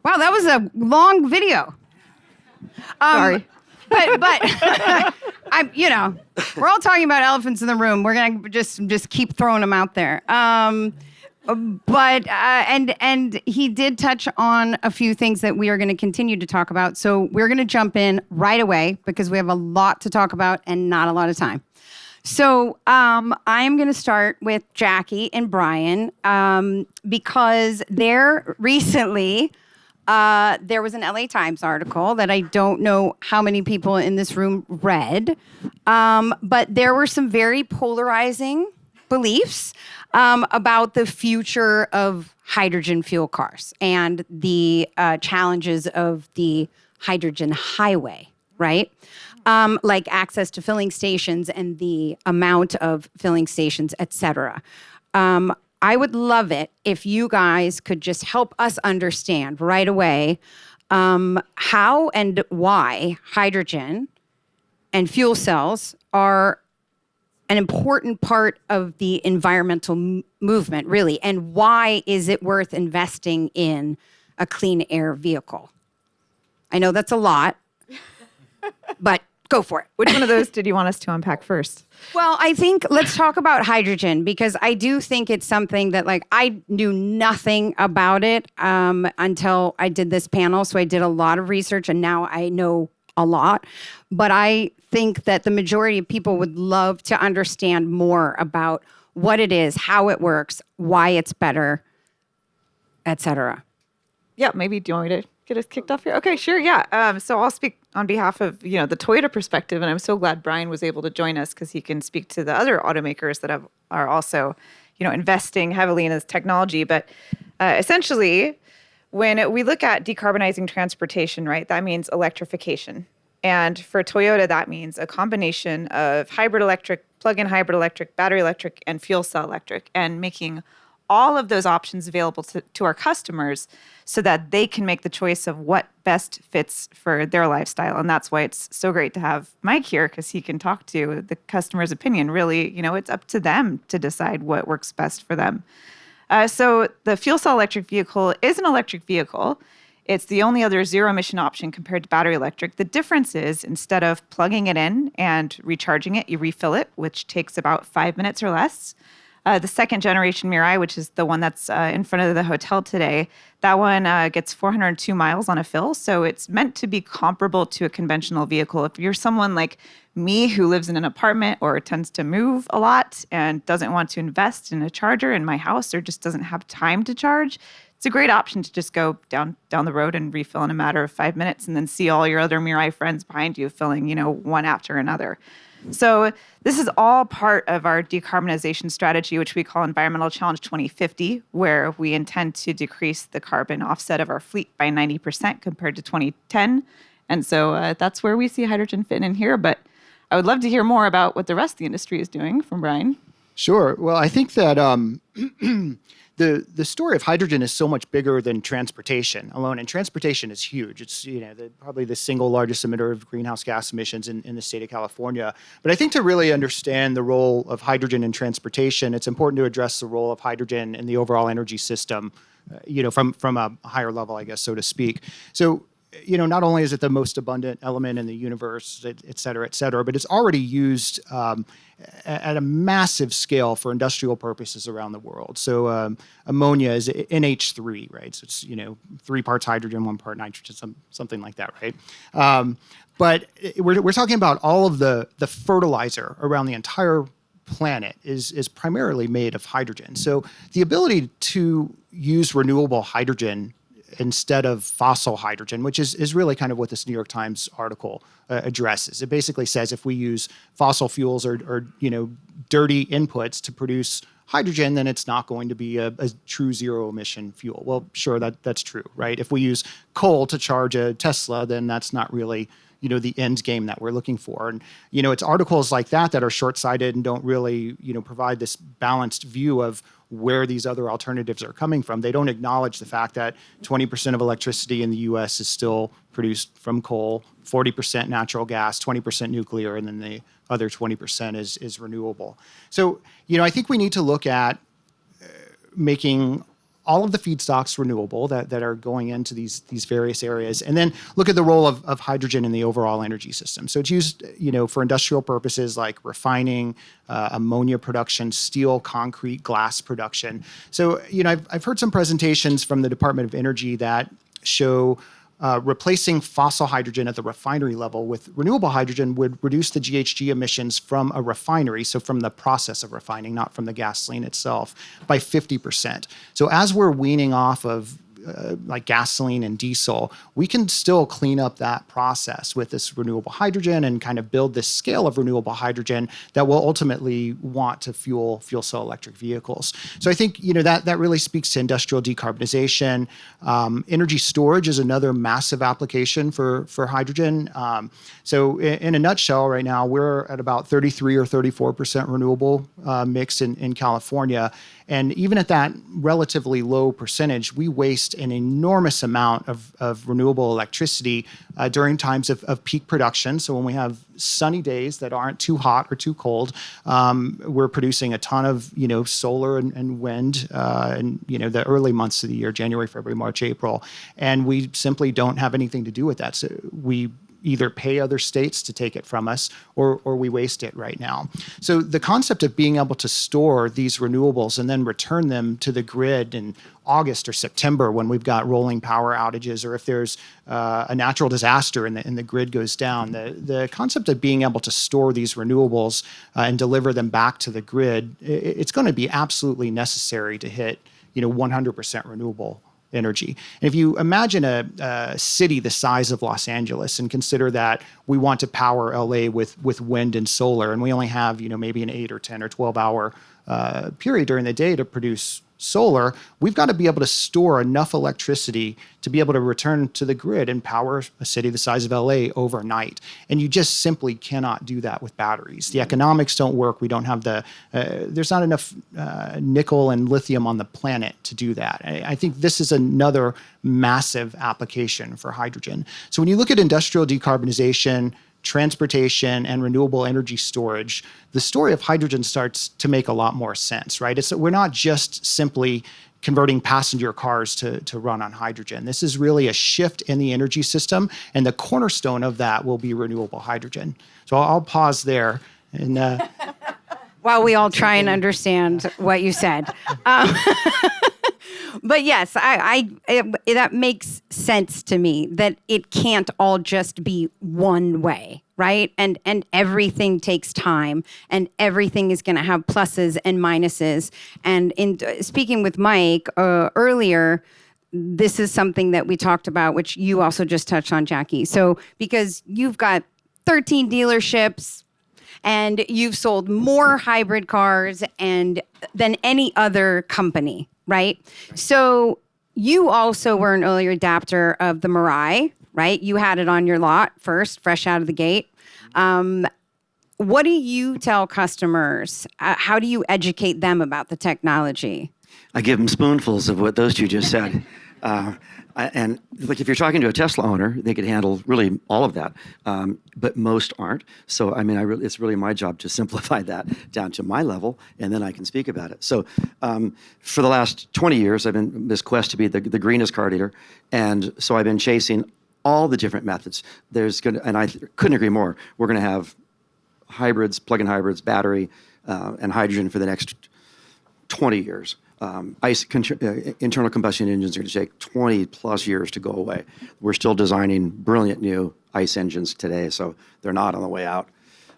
Wow, that was a long video. Sorry. But we're all talking about elephants in the room. We're gonna just keep throwing them out there. And he did touch on a few things that we are going to continue to talk about. So we're going to jump in right away because we have a lot to talk about and not a lot of time. So I'm going to start with Jackie and Brian because there recently there was an LA Times article that I don't know how many people in this room read, but there were some very polarizing beliefs about the future of hydrogen fuel cars and the challenges of the hydrogen highway, right? Like access to filling stations and the amount of filling stations, et cetera. I would love it if you guys could just help us understand right away how and why hydrogen and fuel cells are an important part of the environmental movement, really, and why is it worth investing in a clean air vehicle? I know that's a lot, but go for it. Which one of those did you want us to unpack first? Well, I think let's talk about hydrogen because I do think it's something that I knew nothing about it until I did this panel. So I did a lot of research and now I know a lot. But I think that the majority of people would love to understand more about what it is, how it works, why it's better, et cetera. Yeah, maybe do you want me to get us kicked off here? Okay, sure, yeah. So I'll speak on behalf of, the Toyota perspective, and I'm so glad Brian was able to join us because he can speak to the other automakers that are also, investing heavily in this technology. But essentially, when we look at decarbonizing transportation, right, that means electrification. And for Toyota, that means a combination of hybrid electric, plug-in hybrid electric, battery electric, and fuel cell electric, and making all of those options available to our customers so that they can make the choice of what best fits for their lifestyle. And that's why it's so great to have Mike here because he can talk to the customer's opinion. Really, it's up to them to decide what works best for them. So the fuel cell electric vehicle is an electric vehicle. It's the only other zero emission option compared to battery electric. The difference is instead of plugging it in and recharging it, you refill it, which takes about 5 minutes or less. The second generation Mirai, which is the one that's in front of the hotel today, that one gets 402 miles on a fill. So it's meant to be comparable to a conventional vehicle. If you're someone like me who lives in an apartment or tends to move a lot and doesn't want to invest in a charger in my house or just doesn't have time to charge, it's a great option to just go down the road and refill in a matter of 5 minutes and then see all your other Mirai friends behind you filling, one after another. So this is all part of our decarbonization strategy, which we call Environmental Challenge 2050, where we intend to decrease the carbon offset of our fleet by 90% compared to 2010. And so that's where we see hydrogen fitting in here. But I would love to hear more about what the rest of the industry is doing from Brian. Sure. Well, I think that the story of hydrogen is so much bigger than transportation alone, and transportation is huge. It's probably the single largest emitter of greenhouse gas emissions in the state of California. But I think to really understand the role of hydrogen in transportation, it's important to address the role of hydrogen in the overall energy system, from a higher level, I guess, so to speak. So, not only is it the most abundant element in the universe, et cetera, but it's already used at a massive scale for industrial purposes around the world. So ammonia is NH3, right? So it's, 3 parts hydrogen, 1 part nitrogen, something like that, right? But we're talking about all of the fertilizer around the entire planet is primarily made of hydrogen. So the ability to use renewable hydrogen instead of fossil hydrogen, which is really kind of what this New York Times article addresses. It basically says if we use fossil fuels or dirty inputs to produce hydrogen, then it's not going to be a true zero emission fuel. Well, sure, that's true, right? If we use coal to charge a Tesla, then that's not really the end game that we're looking for. And, it's articles like that are short-sighted and don't really, provide this balanced view of where these other alternatives are coming from. They don't acknowledge the fact that 20% of electricity in the U.S. is still produced from coal, 40% natural gas, 20% nuclear, and then the other 20% is renewable. So, I think we need to look at making all of the feedstocks renewable that are going into these various areas, and then look at the role of hydrogen in the overall energy system. So it's used, for industrial purposes like refining, ammonia production, steel, concrete, glass production. So, I've heard some presentations from the Department of Energy that show replacing fossil hydrogen at the refinery level with renewable hydrogen would reduce the GHG emissions from a refinery, so from the process of refining, not from the gasoline itself, by 50%. So as we're weaning off of like gasoline and diesel, we can still clean up that process with this renewable hydrogen and kind of build this scale of renewable hydrogen that will ultimately want to fuel cell electric vehicles. So I think, that really speaks to industrial decarbonization. Energy storage is another massive application for hydrogen. So in a nutshell, right now, we're at about 33 or 34% renewable mix in California. And even at that relatively low percentage, we waste an enormous amount of renewable electricity during times of peak production. So when we have sunny days that aren't too hot or too cold, we're producing a ton of solar and wind in the early months of the year, January, February, March, April, and we simply don't have anything to do with that. So we either pay other states to take it from us or we waste it right now. So the concept of being able to store these renewables and then return them to the grid in August or September when we've got rolling power outages, or if there's a natural disaster and the grid goes down, the concept of being able to store these renewables and deliver them back to the grid, it's going to be absolutely necessary to hit 100% renewable energy. And if you imagine a city the size of Los Angeles and consider that we want to power LA with wind and solar, and we only have maybe an 8 or 10 or 12 hour period during the day to produce solar, we've got to be able to store enough electricity to be able to return to the grid and power a city the size of LA overnight. And you just simply cannot do that with batteries. The economics don't work. We don't have there's not enough nickel and lithium on the planet to do that. I think this is another massive application for hydrogen. So when you look at industrial decarbonization, transportation, and renewable energy storage, the story of hydrogen starts to make a lot more sense, right? We're not just simply converting passenger cars to run on hydrogen. This is really a shift in the energy system, and the cornerstone of that will be renewable hydrogen. So I'll pause there. And while we all try and understand what you said. But yes, that makes sense to me, that it can't all just be one way, right? And everything takes time, and everything is going to have pluses and minuses. And in speaking with Mike earlier, this is something that we talked about, which you also just touched on, Jackie. So because you've got 13 dealerships, and you've sold more hybrid cars than any other company, right? So you also were an early adapter of the Mirai, right? You had it on your lot first, fresh out of the gate. What do you tell customers? How do you educate them about the technology? I give them spoonfuls of what those two just said. And like if you're talking to a Tesla owner, they could handle really all of that, but most aren't. So I mean, it's really my job to simplify that down to my level, and then I can speak about it. So for the last 20 years, I've been on this quest to be the greenest car dealer, and so I've been chasing all the different methods. And I couldn't agree more. We're going to have hybrids, plug-in hybrids, battery, and hydrogen for the next 20 years. Internal combustion engines are going to take 20 plus years to go away. We're still designing brilliant new ICE engines today, so they're not on the way out.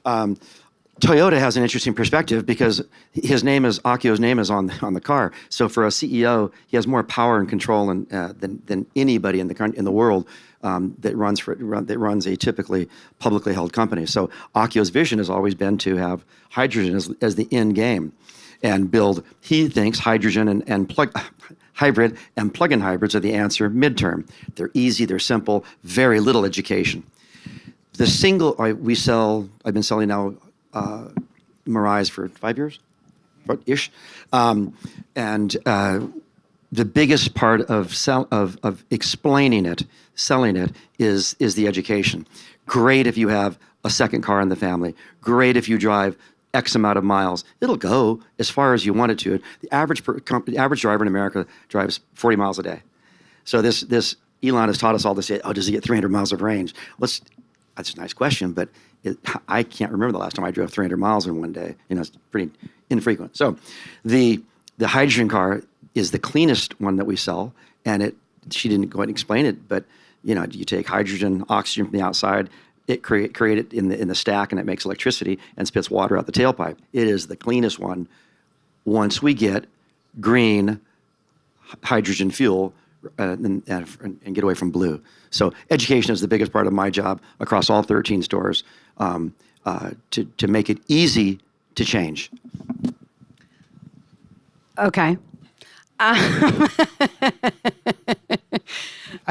Toyota has an interesting perspective because Akio's name is on the car. So for a CEO, he has more power and control than anybody in the world that runs a typically publicly held company. So Akio's vision has always been to have hydrogen as the end game. And he thinks hydrogen and hybrid and plug-in hybrids are the answer midterm. They're easy, they're simple, very little education. I've been selling now Mirais for 5 years, ish. And the biggest part of explaining it, selling it, is the education. Great if you have a second car in the family. Great if you drive X amount of miles. It'll go as far as you want it to. The average driver in America drives 40 miles a day. So this Elon has taught us all to say, oh, does he get 300 miles of range? That's a nice question, but I can't remember the last time I drove 300 miles in one day. It's pretty infrequent. So the hydrogen car is the cleanest one that we sell, and she didn't go ahead and explain it, but you take hydrogen, oxygen from the outside, it create it in the stack, and it makes electricity and spits water out the tailpipe. It is the cleanest one once we get green hydrogen fuel and get away from blue. So education is the biggest part of my job across all 13 stores, to make it easy to change. Okay. I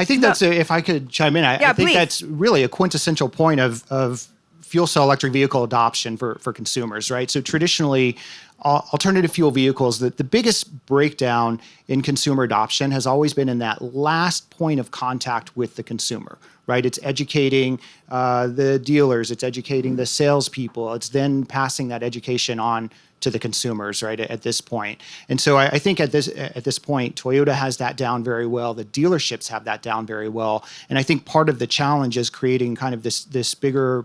think that's if I could chime in, I think please. that's really a quintessential point of fuel cell electric vehicle adoption for consumers, right? So traditionally, alternative fuel vehicles, the biggest breakdown in consumer adoption has always been in that last point of contact with the consumer, right? It's educating the dealers, it's educating the salespeople, it's then passing that education on to the consumers, right, at this point. And so I think at this point, Toyota has that down very well. The dealerships have that down very well. And I think part of the challenge is creating kind of this bigger,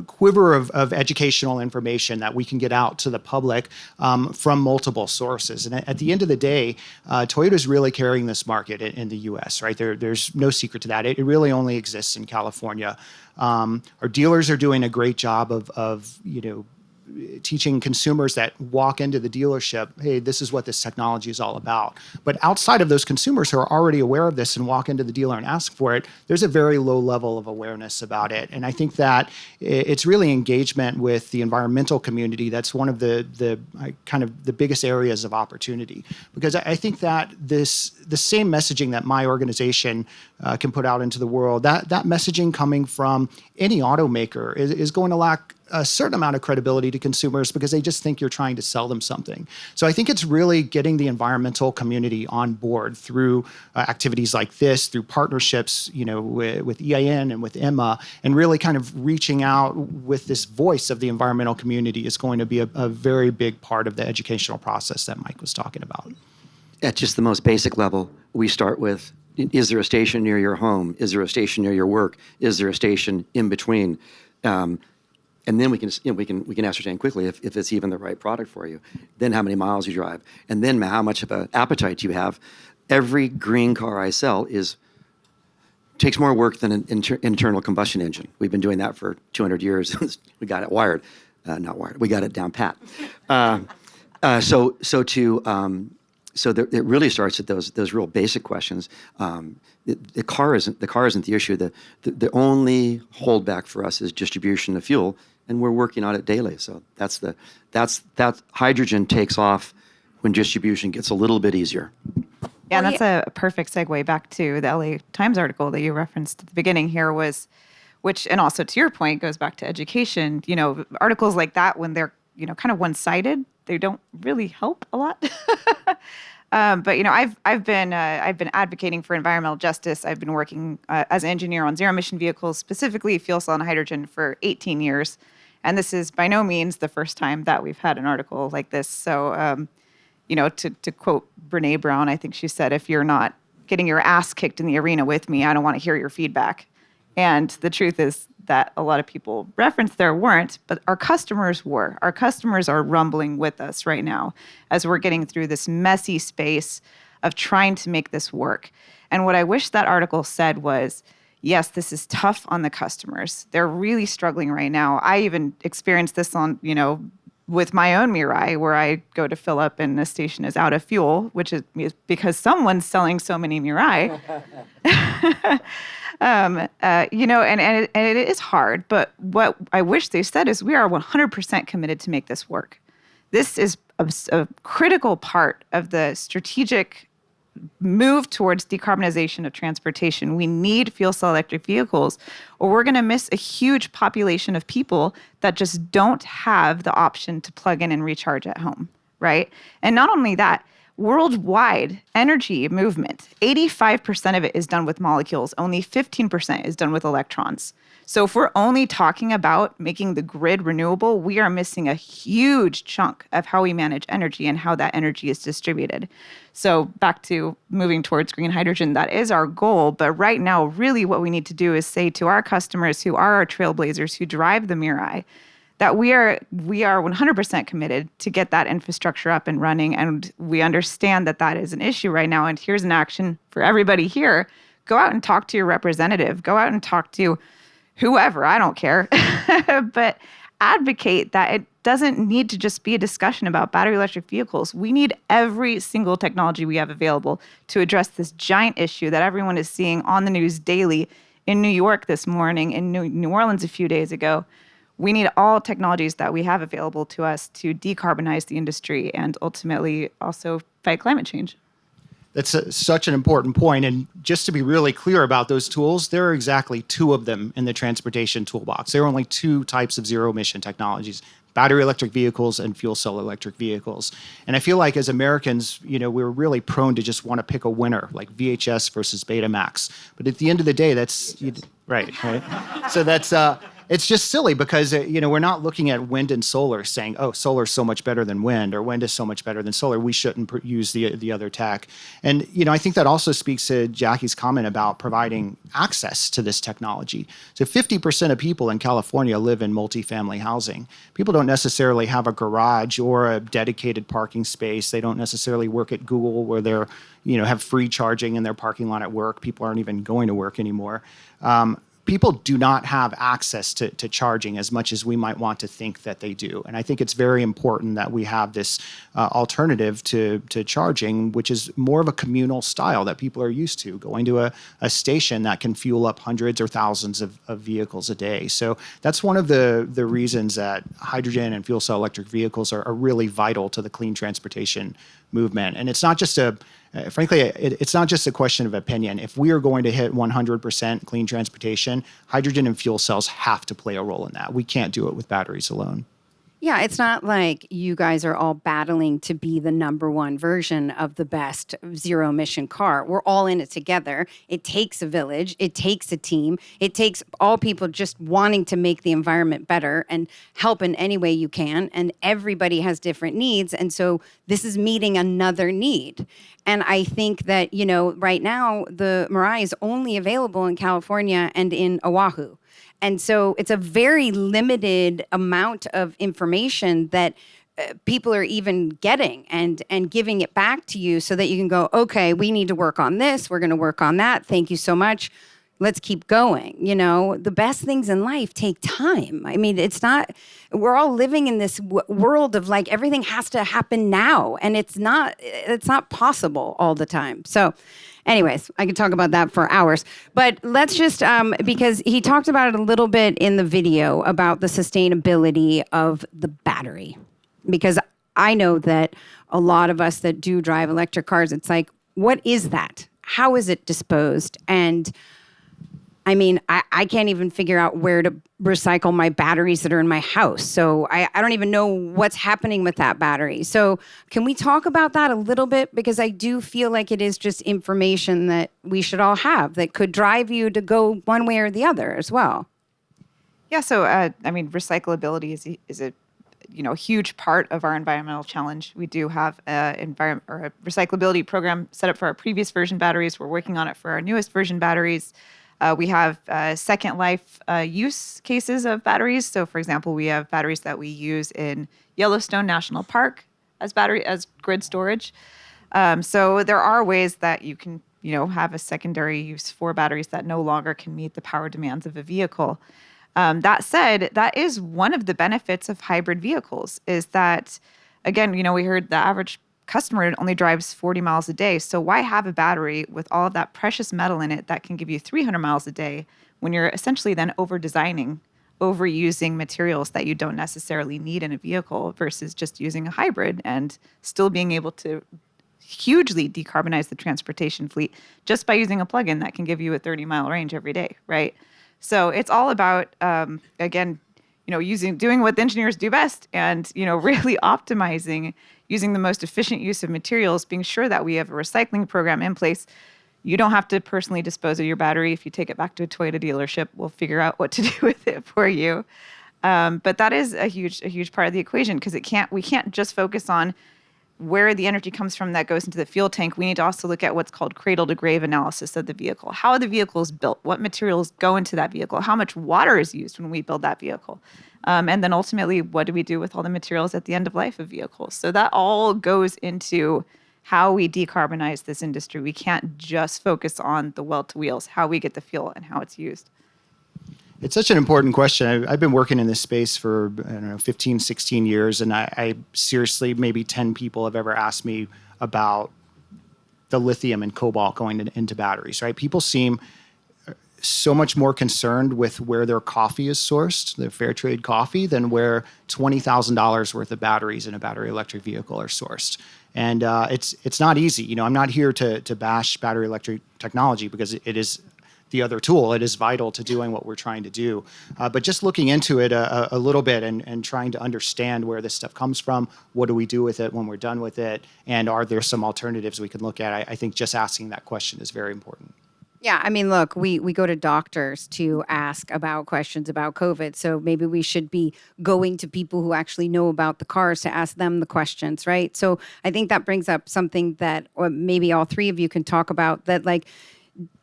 quiver of educational information that we can get out to the public from multiple sources. And at the end of the day, Toyota is really carrying this market in the U.S., right? There's no secret to that. It really only exists in California. Our dealers are doing a great job of teaching consumers that walk into the dealership, hey, this is what this technology is all about. But outside of those consumers who are already aware of this and walk into the dealer and ask for it, there's a very low level of awareness about it. And I think that it's really engagement with the environmental community that's one of the biggest areas of opportunity. Because I think that the same messaging that my organization can put out into the world, that messaging coming from any automaker is going to lack a certain amount of credibility to consumers because they just think you're trying to sell them something. So I think it's really getting the environmental community on board through activities like this, through partnerships, with EIN and with EMA, and really kind of reaching out with this voice of the environmental community is going to be a very big part of the educational process that Mike was talking about. At just the most basic level, we start with, is there a station near your home? Is there a station near your work? Is there a station in between? And then we can ascertain quickly if it's even the right product for you. Then how many miles you drive, and then how much of an appetite you have. Every green car I sell takes more work than an internal combustion engine. We've been doing that for 200 years. We got it wired, not wired. We got it down pat. So it really starts at those real basic questions. The car isn't the issue. The only holdback for us is distribution of fuel, and we're working on it daily. So that hydrogen takes off when distribution gets a little bit easier. Yeah, and that's a perfect segue back to the LA Times article that you referenced at the beginning here which, and also to your point, goes back to education. Articles like that, when they're, kind of one-sided, they don't really help a lot. But I've been advocating for environmental justice. I've been working as an engineer on zero emission vehicles, specifically fuel cell and hydrogen, for 18 years, and this is by no means the first time that we've had an article like this. So, to quote Brene Brown, I think she said, "If you're not getting your ass kicked in the arena with me, I don't want to hear your feedback." And the truth is that a lot of people referenced there weren't, but our customers were. Our customers are rumbling with us right now as we're getting through this messy space of trying to make this work. And what I wish that article said was, yes, this is tough on the customers. They're really struggling right now. I even experienced this on, with my own Mirai, where I go to fill up and the station is out of fuel, which is because someone's selling so many Mirai. And it is hard, but what I wish they said is we are 100% committed to make this work. This is a critical part of the strategic move towards decarbonization of transportation. We need fuel cell electric vehicles, or we're going to miss a huge population of people that just don't have the option to plug in and recharge at home, right? And not only that, worldwide energy movement, 85% of it is done with molecules. Only 15% is done with electrons. So if we're only talking about making the grid renewable, we are missing a huge chunk of how we manage energy and how that energy is distributed. So back to moving towards green hydrogen, that is our goal. But right now, really what we need to do is say to our customers who are our trailblazers, who drive the Mirai, that we are 100% committed to get that infrastructure up and running. And we understand that that is an issue right now. And here's an action for everybody here. Go out and talk to your representative. Go out and talk to whoever, I don't care. But advocate that it doesn't need to just be a discussion about battery electric vehicles. We need every single technology we have available to address this giant issue that everyone is seeing on the news daily in New York this morning, in New Orleans a few days ago. We need all technologies that we have available to us to decarbonize the industry and ultimately also fight climate change. That's such an important point. And just to be really clear about those tools, there are exactly 2 of them in the transportation toolbox. There are only 2 types of zero emission technologies: battery electric vehicles and fuel cell electric vehicles. And I feel like as Americans, we're really prone to just want to pick a winner, like VHS versus Betamax. But at the end of the day, that's right. So that's it's just silly because we're not looking at wind and solar saying, oh, solar is so much better than wind, or wind is so much better than solar. We shouldn't use the other tech. And I think that also speaks to Jackie's comment about providing access to this technology. So 50% of people in California live in multifamily housing. People don't necessarily have a garage or a dedicated parking space. They don't necessarily work at Google where they're have free charging in their parking lot at work. People aren't even going to work anymore. People do not have access to charging as much as we might want to think that they do. And I think it's very important that we have this alternative to charging, which is more of a communal style that people are used to, going to a station that can fuel up hundreds or thousands of vehicles a day. So that's one of the reasons that hydrogen and fuel cell electric vehicles are really vital to the clean transportation movement. And it's not just frankly, it's not just a question of opinion. If we are going to hit 100% clean transportation, hydrogen and fuel cells have to play a role in that. We can't do it with batteries alone. Yeah, it's not like you guys are all battling to be the number one version of the best zero emission car. We're all in it together. It takes a village. It takes a team. It takes all people just wanting to make the environment better and help in any way you can. And everybody has different needs. And so this is meeting another need. And I think that, right now the Mirai is only available in California and in Oahu. And so it's a very limited amount of information that people are even getting and giving it back to you so that you can go, okay, we need to work on this. We're going to work on that. Thank you so much. Let's keep going. The best things in life take time. I mean, we're all living in this world of like everything has to happen now. And it's not possible all the time. So anyways, I could talk about that for hours, but let's just, because he talked about it a little bit in the video about the sustainability of the battery, because I know that a lot of us that do drive electric cars, it's like, what is that? How is it disposed? And I mean, I can't even figure out where to recycle my batteries that are in my house. So I don't even know what's happening with that battery. So can we talk about that a little bit? Because I do feel like it is just information that we should all have that could drive you to go one way or the other as well. Yeah, so recyclability is a huge part of our environmental challenge. We do have a recyclability program set up for our previous version batteries. We're working on it for our newest version batteries. We have second life use cases of batteries. So, for example, we have batteries that we use in Yellowstone National Park as grid storage. So there are ways that you can, have a secondary use for batteries that no longer can meet the power demands of a vehicle. That said, that is one of the benefits of hybrid vehicles is that, again, we heard the average customer only drives 40 miles a day. So why have a battery with all of that precious metal in it that can give you 300 miles a day when you're essentially then overusing materials that you don't necessarily need in a vehicle versus just using a hybrid and still being able to hugely decarbonize the transportation fleet just by using a plug-in that can give you a 30-mile range every day, right? So it's all about, doing what the engineers do best and, really optimizing using the most efficient use of materials, being sure that we have a recycling program in place. You don't have to personally dispose of your battery. If you take it back to a Toyota dealership, we'll figure out what to do with it for you. But that is a huge part of the equation, because we can't just focus on where the energy comes from that goes into the fuel tank. We need to also look at what's called cradle to grave analysis of the vehicle. How the vehicle is built, what materials go into that vehicle, how much water is used when we build that vehicle. And then ultimately, what do we do with all the materials at the end of life of vehicles? So that all goes into how we decarbonize this industry. We can't just focus on the well to wheels, how we get the fuel and how it's used. It's such an important question. I've been working in this space for, 15, 16 years, and I seriously, maybe 10 people have ever asked me about the lithium and cobalt going into batteries, right? People seem so much more concerned with where their coffee is sourced, their fair trade coffee, than where $20,000 worth of batteries in a battery electric vehicle are sourced. And it's not easy. I'm not here to bash battery electric technology, because it is the other tool. It is vital to doing what we're trying to do. But just looking into it a little bit and trying to understand where this stuff comes from, what do we do with it when we're done with it, and are there some alternatives we can look at? I think just asking that question is very important. Yeah, I mean, look, we go to doctors to ask about questions about COVID. So maybe we should be going to people who actually know about the cars to ask them the questions, right? So I think that brings up something that or maybe all three of you can talk about, that like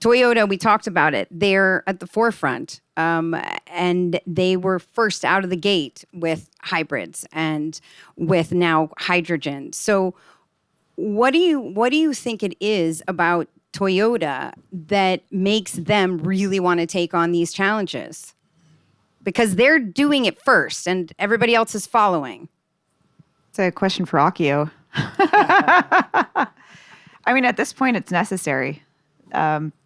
Toyota, we talked about it. They're at the forefront, and they were first out of the gate with hybrids and with now hydrogen. So what do you think it is about Toyota that makes them really want to take on these challenges? Because they're doing it first and everybody else is following. It's a question for Akio. I mean, at this point, it's necessary.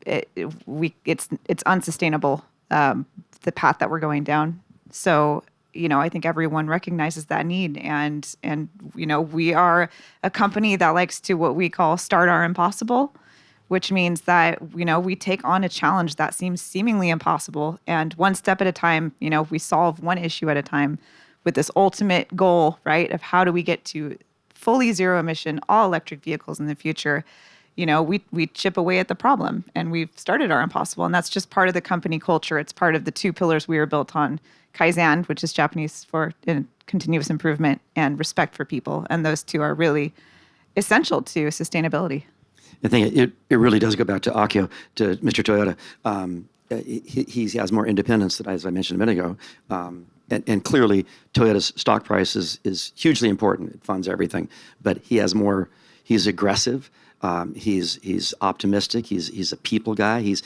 It's unsustainable, the path that we're going down. So, I think everyone recognizes that need. And we are a company that likes to what we call start our impossible, which means that, we take on a challenge that seems seemingly impossible. And one step at a time, we solve one issue at a time with this ultimate goal, right, of how do we get to fully zero emission, all electric vehicles in the future. We chip away at the problem, and we've started our impossible. And that's just part of the company culture. It's part of the two pillars we were built on: Kaizen, which is Japanese for continuous improvement, and respect for people. And those two are really essential to sustainability. I think it really does go back to Akio, to Mr. Toyota. He has more independence, as I mentioned a minute ago. And clearly, Toyota's stock price is hugely important. It funds everything. But he has more. He's aggressive. He's optimistic. He's a people guy. He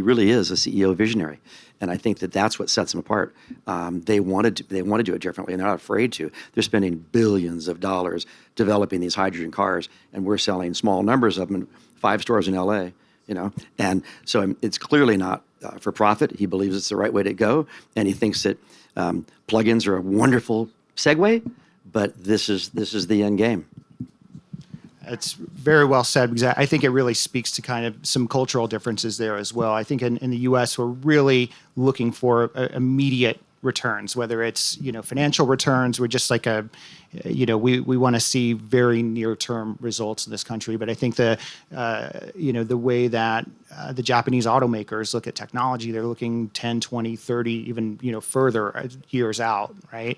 really is a CEO visionary, and I think that's what sets him apart. They want to do it differently, and they're not afraid to. They're spending billions of dollars developing these hydrogen cars, and we're selling small numbers of them in 5 stores in LA. And so it's clearly not for profit. He believes it's the right way to go, and he thinks that plugins are a wonderful segue, but this is the end game. It's very well said, because I think it really speaks to kind of some cultural differences there as well. I think in the U.S., we're really looking for immediate returns, whether it's, financial returns. We're just like we want to see very near-term results in this country. But I think the way that the Japanese automakers look at technology, they're looking 10, 20, 30, even, further years out, right?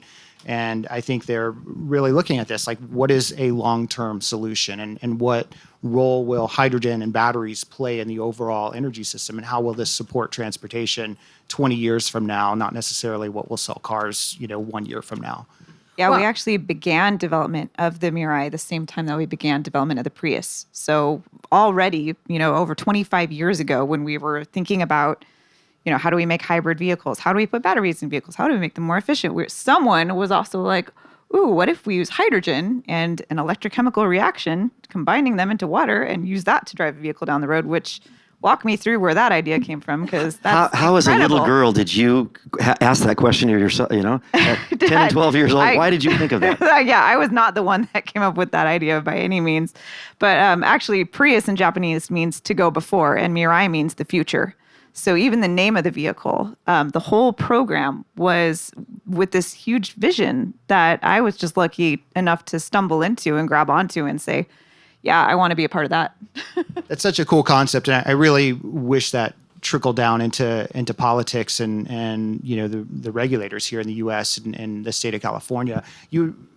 And I think they're really looking at this, like, what is a long-term solution, and what role will hydrogen and batteries play in the overall energy system, and how will this support transportation 20 years from now, not necessarily what will sell cars, 1 year from now. Yeah, we actually began development of the Mirai the same time that we began development of the Prius. So already, over 25 years ago, when we were thinking about how do we make hybrid vehicles? How do we put batteries in vehicles? How do we make them more efficient? Someone was also like, ooh, what if we use hydrogen and an electrochemical reaction, combining them into water, and use that to drive a vehicle down the road? Which, walk me through where that idea came from, because that's how as a little girl did you ask that question to yourself, at 10 and 12 years old? Why did you think of that? Yeah, I was not the one that came up with that idea by any means. But actually, Prius in Japanese means to go before, and Mirai means the future. So even the name of the vehicle, the whole program was with this huge vision that I was just lucky enough to stumble into and grab onto and say, yeah, I want to be a part of that. That's such a cool concept, and I really wish that trickled down into politics and the regulators here in the U.S. and the state of California.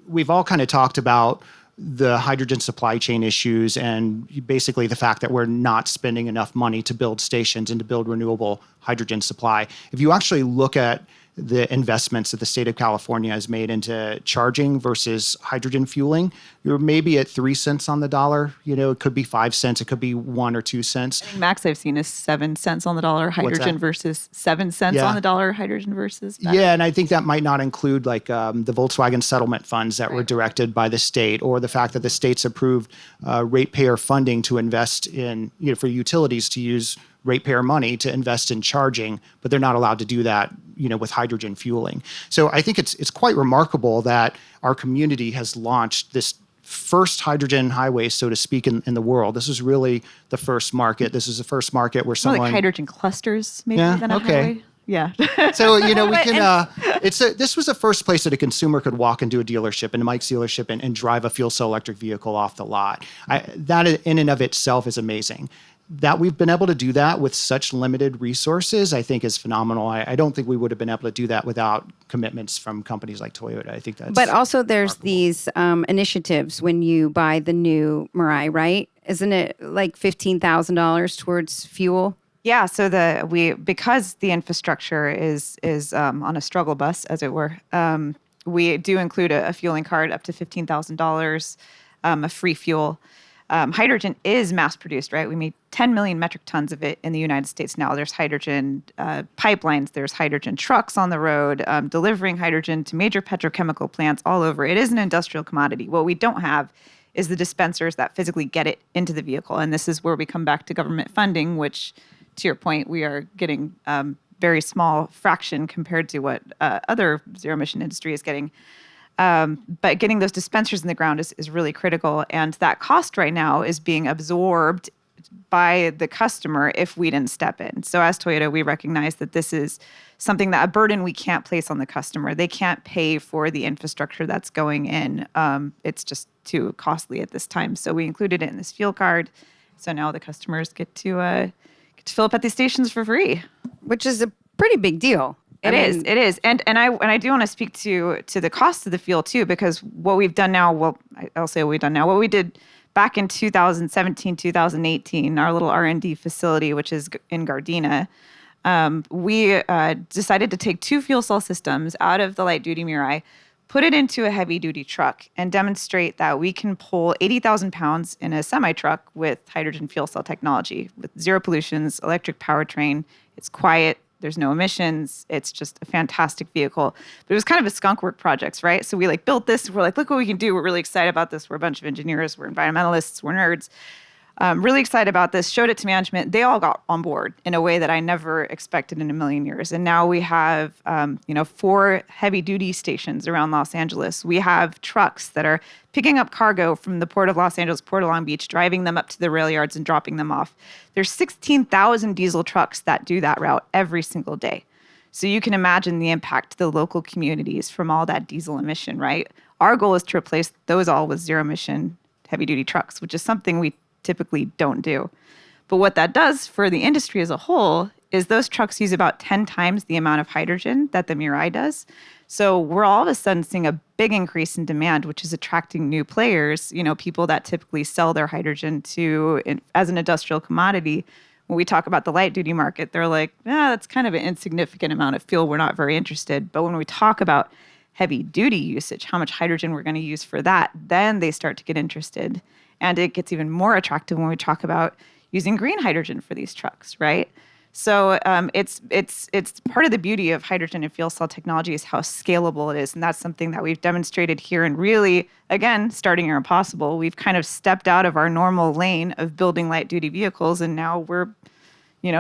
We've all kind of talked about the hydrogen supply chain issues and basically the fact that we're not spending enough money to build stations and to build renewable hydrogen supply. If you actually look at the investments that the state of California has made into charging versus hydrogen fueling, you're maybe at 3 cents on the dollar. It could be 5 cents, it could be 1 or 2 cents. I think max I've seen is 7 cents on the dollar hydrogen versus 7 cents on the dollar hydrogen versus battery. Yeah, and I think that might not include the Volkswagen settlement funds that were directed by the state, or the fact that the state's approved ratepayer funding to invest in, for utilities to use ratepayer money to invest in charging, but they're not allowed to do that, with hydrogen fueling. So I think it's quite remarkable that our community has launched this first hydrogen highway, so to speak, in the world. This is really the first market. This is the first market where someone... More like hydrogen clusters, maybe, than a highway. Yeah. So, we can, this was the first place that a consumer could walk into a dealership, into Mike's dealership, and drive a fuel cell electric vehicle off the lot. That in and of itself is amazing. That we've been able to do that with such limited resources, I think is phenomenal. I don't think we would have been able to do that without commitments from companies like Toyota. I think that's... But also there's these initiatives when you buy the new Mirai, right? Isn't it like $15,000 towards fuel? Yeah, so because the infrastructure is on a struggle bus, as it were, we do include a fueling card up to $15,000, a free fuel. Hydrogen is mass produced, right? We made 10 million metric tons of it in the United States now. There's hydrogen pipelines, there's hydrogen trucks on the road, delivering hydrogen to major petrochemical plants all over. It is an industrial commodity. What we don't have is the dispensers that physically get it into the vehicle. And this is where we come back to government funding, which, to your point, we are getting very small fraction compared to what other zero-emission industry is getting. But getting those dispensers in the ground is really critical. And that cost right now is being absorbed by the customer if we didn't step in. So as Toyota, we recognize that this is something that a burden we can't place on the customer. They can't pay for the infrastructure that's going in. It's just too costly at this time. So we included it in this fuel card. So now the customers get to fill up at these stations for free. Which is a pretty big deal. It is. And I do want to speak to the cost of the fuel too, because what we've done now, I'll say what we've done now. What we did back in 2017, 2018, our little R&D facility, which is in Gardena, we decided to take 2 fuel cell systems out of the light duty Mirai, put it into a heavy duty truck, and demonstrate that we can pull 80,000 pounds in a semi truck with hydrogen fuel cell technology, with zero pollutions, electric powertrain. It's quiet. There's no emissions. It's just a fantastic vehicle. But it was kind of a skunk work project, right? So we built this. We're like, look what we can do. We're really excited about this. We're a bunch of engineers. We're environmentalists. We're nerds. Really excited about this. Showed it to management. They all got on board in a way that I never expected in a million years. And now we have, 4 heavy duty stations around Los Angeles. We have trucks that are picking up cargo from the Port of Los Angeles, Port of Long Beach, driving them up to the rail yards and dropping them off. There's 16,000 diesel trucks that do that route every single day. So you can imagine the impact to the local communities from all that diesel emission, right? Our goal is to replace those all with zero emission heavy duty trucks, which is something we typically don't do. But what that does for the industry as a whole is those trucks use about 10 times the amount of hydrogen that the Mirai does. So we're all of a sudden seeing a big increase in demand, which is attracting new players, people that typically sell their hydrogen as an industrial commodity. When we talk about the light duty market, they're like, that's kind of an insignificant amount of fuel. We're not very interested. But when we talk about heavy duty usage, how much hydrogen we're going to use for that, then they start to get interested. And it gets even more attractive when we talk about using green hydrogen for these trucks, right? So it's part of the beauty of hydrogen and fuel cell technology is how scalable it is. And that's something that we've demonstrated here. And really, again, starting here impossible, we've kind of stepped out of our normal lane of building light duty vehicles. And now we're,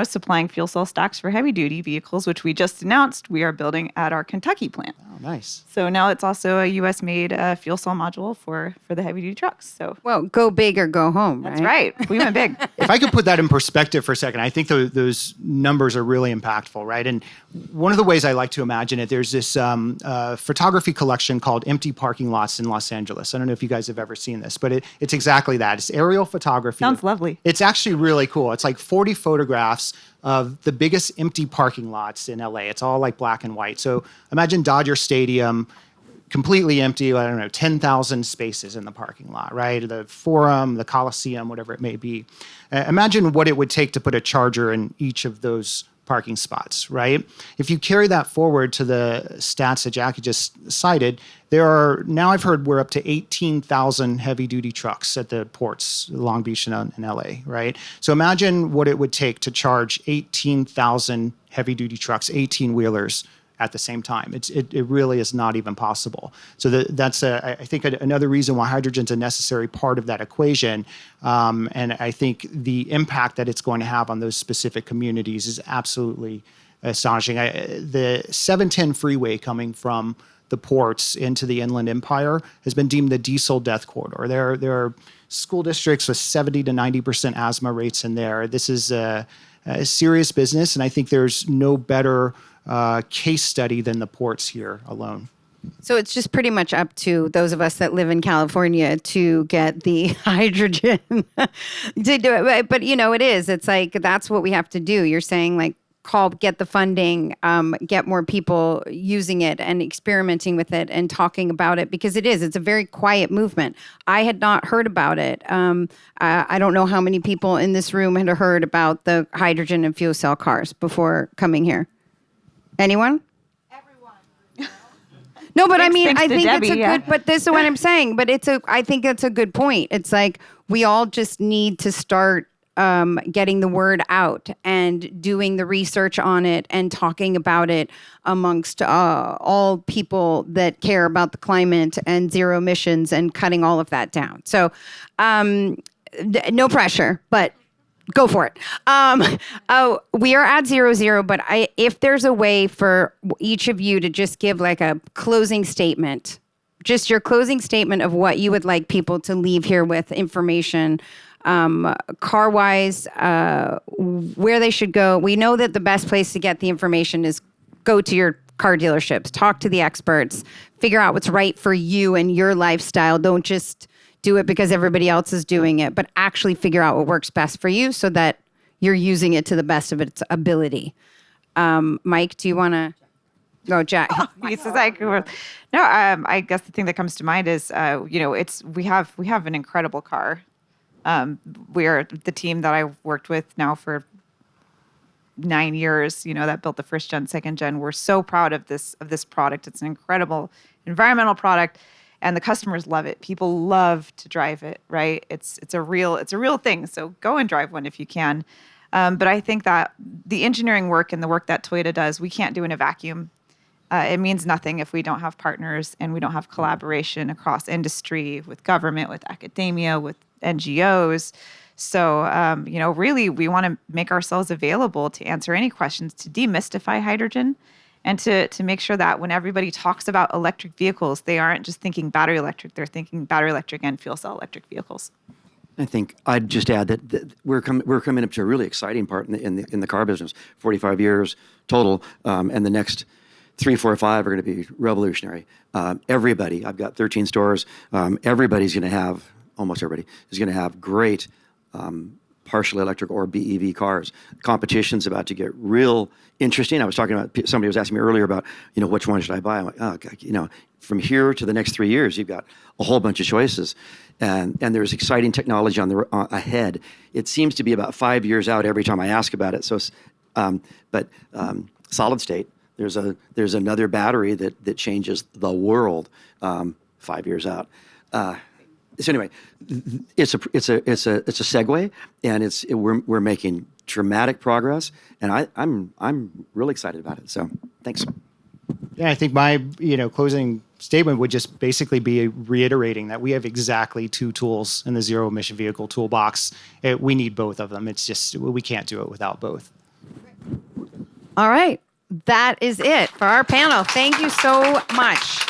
supplying fuel cell stacks for heavy duty vehicles, which we just announced we are building at our Kentucky plant. Oh, nice. So now it's also a U.S. made fuel cell module for the heavy duty trucks. So Well, go big or go home, that's right. We went big. If I could put that in perspective for a second, I think those numbers are really impactful, right? And one of the ways I like to imagine it, there's this photography collection called Empty Parking Lots in Los Angeles. I don't know if you guys have ever seen this, but it's exactly that. It's aerial photography. Sounds lovely. It's actually really cool. It's like 40 photographs of the biggest empty parking lots in LA. It's all like black and white. So imagine Dodger Stadium, completely empty, 10,000 spaces in the parking lot, right? The Forum, the Coliseum, whatever it may be. Imagine what it would take to put a charger in each of those parking spots, right? If you carry that forward to the stats that Jackie just cited, there are, now I've heard we're up to 18,000 heavy duty trucks at the ports, Long Beach and LA, right? So imagine what it would take to charge 18,000 heavy duty trucks, 18 wheelers at the same time. It really is not even possible. So that's, I think, another reason why hydrogen's a necessary part of that equation. And I think the impact that it's going to have on those specific communities is absolutely astonishing. The 710 freeway coming from the ports into the Inland Empire has been deemed the diesel death corridor. There are school districts with 70 to 90% asthma rates in there. This is a serious business, and I think there's no better case study than the ports here alone. So it's just pretty much up to those of us that live in California to get the hydrogen to do it. But it is. It's like that's what we have to do. You're saying like get the funding, get more people using it and experimenting with it and talking about it because it's a very quiet movement. I had not heard about it. I don't know how many people in this room had heard about the hydrogen and fuel cell cars before coming here. Anyone? Everyone. No, but I mean, I think Debbie, it's a good, but this is what I'm saying, but I think that's a good point. It's like, we all just need to start getting the word out and doing the research on it and talking about it amongst all people that care about the climate and zero emissions and cutting all of that down. So no pressure, but go for it. We are at 00, but if there's a way for each of you to just give like a closing statement, just your closing statement of what you would like people to leave here with information, car-wise, where they should go. We know that the best place to get the information is go to your car dealerships, talk to the experts, figure out what's right for you and your lifestyle. Don't just do it because everybody else is doing it, but actually figure out what works best for you so that you're using it to the best of its ability. Mike, do you want to go, Jack? He's like, no. I guess the thing that comes to mind is, we have an incredible car. We are the team that I worked with now for 9 years. That built the first gen, second gen. We're so proud of this product. It's an incredible environmental product. And the customers love it. People love to drive it, right? It's a real thing. So go and drive one if you can. But I think that the engineering work and the work that Toyota does, we can't do in a vacuum. It means nothing if we don't have partners and we don't have collaboration across industry, with government, with academia, with NGOs. So, really, we want to make ourselves available to answer any questions, to demystify hydrogen, and to make sure that when everybody talks about electric vehicles, they aren't just thinking battery electric, they're thinking battery electric and fuel cell electric vehicles. I think I'd just add that we're coming up to a really exciting part in the car business. 45 years total, and the next 3, 4, 5 are going to be revolutionary. Everybody, I've got 13 stores. Almost everybody is going to have great partially electric or BEV cars. Competition's about to get real interesting. I was talking about, somebody was asking me earlier about, which one should I buy? I'm like, oh, God, from here to the next 3 years, you've got a whole bunch of choices. And there's exciting technology ahead. It seems to be about 5 years out every time I ask about it. So, but solid state, there's another battery that changes the world 5 years out. So anyway, it's a segue, and we're making dramatic progress, and I'm really excited about it. So thanks. Yeah, I think my closing statement would just basically be reiterating that we have exactly 2 tools in the zero emission vehicle toolbox. We need both of them. It's just, we can't do it without both. All right. That is it for our panel. Thank you so much.